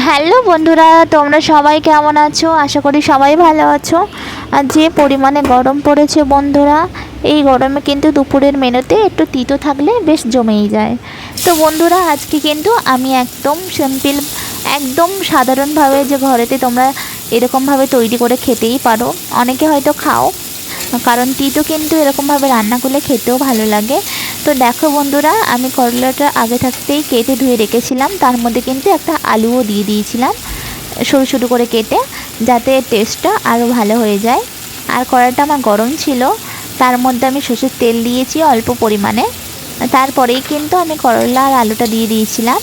Hello বন্ধুরা, তোমরা সবাই কেমন আছো? আশা করি সবাই ভালো আছো। আর যে পরিমাণে গরম পড়েছে বন্ধুরা, এই গরমে কিন্তু দুপুরের মেনুতে একটু তিতো থাকলে বেশ জমেই যায়। তো বন্ধুরা, আজকে কিন্তু আমি একদম সিম্পল, একদম সাধারণভাবে যে ঘরেতে তোমরা এরকমভাবে তৈরি করে খেতেই পারো, অনেকে হয়তো খাও, কারণ তিতো কিন্তু এরকমভাবে রান্না করলে খেতেও ভালো লাগে। তো দেখো বন্ধুরা, আমি করলাটা আগে থাকতেই কেটে ধুয়ে রেখেছিলাম, তার মধ্যে কিন্তু একটা আলুও দিয়ে দিয়েছিলাম সরু সরু করে কেটে, যাতে টেস্টটা আরও ভালো হয়ে যায়। আর কড়াইটা আমার গরম ছিল, তার মধ্যে আমি সরষের তেল দিয়েছি অল্প পরিমাণে। তারপরেই কিন্তু আমি করলা আর আলুটা দিয়ে দিয়েছিলাম।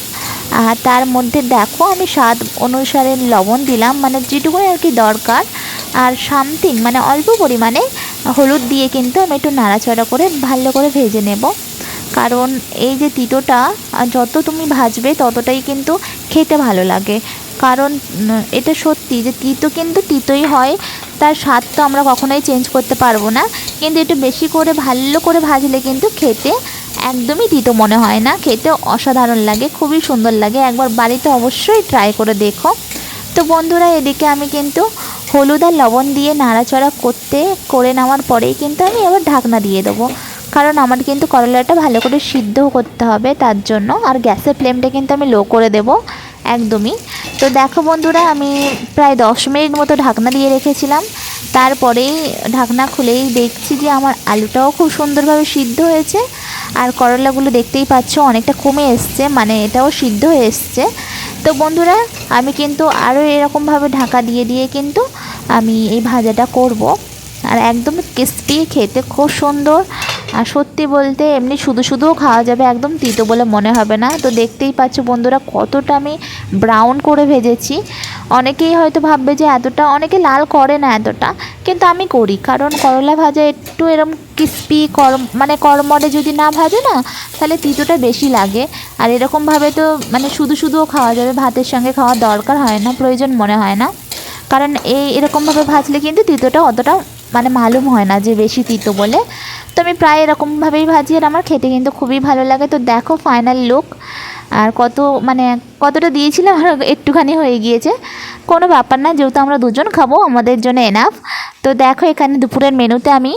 আর তার মধ্যে দেখো আমি স্বাদ অনুসারে লবণ দিলাম, মানে যেটুকু আর কি দরকার। আর সামথিং মানে অল্প পরিমাণে হলুদ দিয়ে কিন্তু আমি একটু নাড়াচাড়া করে ভালো করে ভেজে নেব। কারণ এই যে তিতোটা যত তুমি ভাজবে ততটাই কিন্তু খেতে ভালো লাগে। কারণ এটা সত্যি যে তিতো কিন্তু তিতোই হয়, তার স্বাদ তো আমরা কখনোই চেঞ্জ করতে পারবো না। কিন্তু একটু বেশি করে ভালো করে ভাজলে কিন্তু খেতে একদমই তিতো মনে হয় না, খেতে অসাধারণ লাগে, খুবই সুন্দর লাগে। একবার বাড়িতে অবশ্যই ট্রাই করে দেখো। তো বন্ধুরা, এদিকে আমি কিন্তু হলুদ আর লবণ দিয়ে নাড়াচাড়া করে নেওয়ার পরেই কিন্তু আমি এবার ঢাকনা দিয়ে দেবো। কারণ আমার কিন্তু করলাটা ভালো করে সিদ্ধ করতে হবে, তার জন্য। আর গ্যাসের ফ্লেমটা কিন্তু আমি লো করে দেব একদমই। তো দেখো বন্ধুরা, আমি প্রায় 10 মিনিট মতো ঢাকনা দিয়ে রেখেছিলাম। তারপরেই ঢাকনা খুলেই দেখছি যে আমার আলুটাও খুব সুন্দরভাবে সিদ্ধ হয়েছে। আর করলাগুলো দেখতেই পাচ্ছ অনেকটা কমে এসছে, মানে এটাও সিদ্ধ হয়ে এসছে। তো বন্ধুরা, আমি কিন্তু আরও এরকমভাবে ঢাকা দিয়ে দিয়ে কিন্তু আমি এই ভাজাটা করব। আর একদম ক্রিস্পি, খেতে খুব সুন্দর। আর সত্যি বলতে এমনি শুধু শুধুও খাওয়া যাবে, একদম তিতো বলে মনে হবে না। তো দেখতেই পাচ্ছ বন্ধুরা কতটা আমি ব্রাউন করে ভেজেছি। অনেকেই হয়তো ভাববে যে এতটা, অনেকে লাল করে না এতটা, কিন্তু আমি করি। কারণ করলা ভাজা একটু এরম ক্রিস্পি মানে কড়মড়ে যদি না ভাজে না, তাহলে তিতোটা বেশি লাগে। আর এরকমভাবে তো মানে শুধু শুধুও খাওয়া যাবে, ভাতের সঙ্গে খাওয়ার দরকার হয় না, প্রয়োজন মনে হয় না। কারণ এরকমভাবে ভাজলে কিন্তু তিতোটা অতটা মানে মালুম হয় না যে বেশি তিতো বলে। তো আমি প্রায় এরকমভাবেই ভাজি, আর আমার খেতে কিন্তু খুবই ভালো লাগে। তো দেখো ফাইনাল লুক। আর কতটা দিয়েছিলাম আর একটুখানি হয়ে গিয়েছে, কোনো ব্যাপার না, যেহেতু আমরা দুজন খাবো আমাদের জন্য এনাফ। তো দেখো, এখানে দুপুরের মেনুতে আমি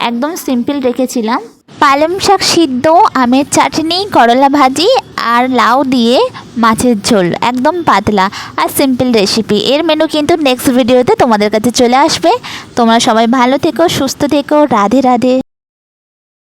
একদম সিম্পল রেখেছিলাম পালং শাক সিদ্ধ, আমের চাটনি, করলা ভাজি আর লাউ দিয়ে মাছের ঝোল, একদম পাতলা আর সিম্পল রেসিপি। এর মেনু কিন্তু নেক্সট ভিডিওতে তোমাদের কাছে চলে আসবে। তোমরা সবাই ভালো থেকো, সুস্থ থেকো, রাধে রাধে।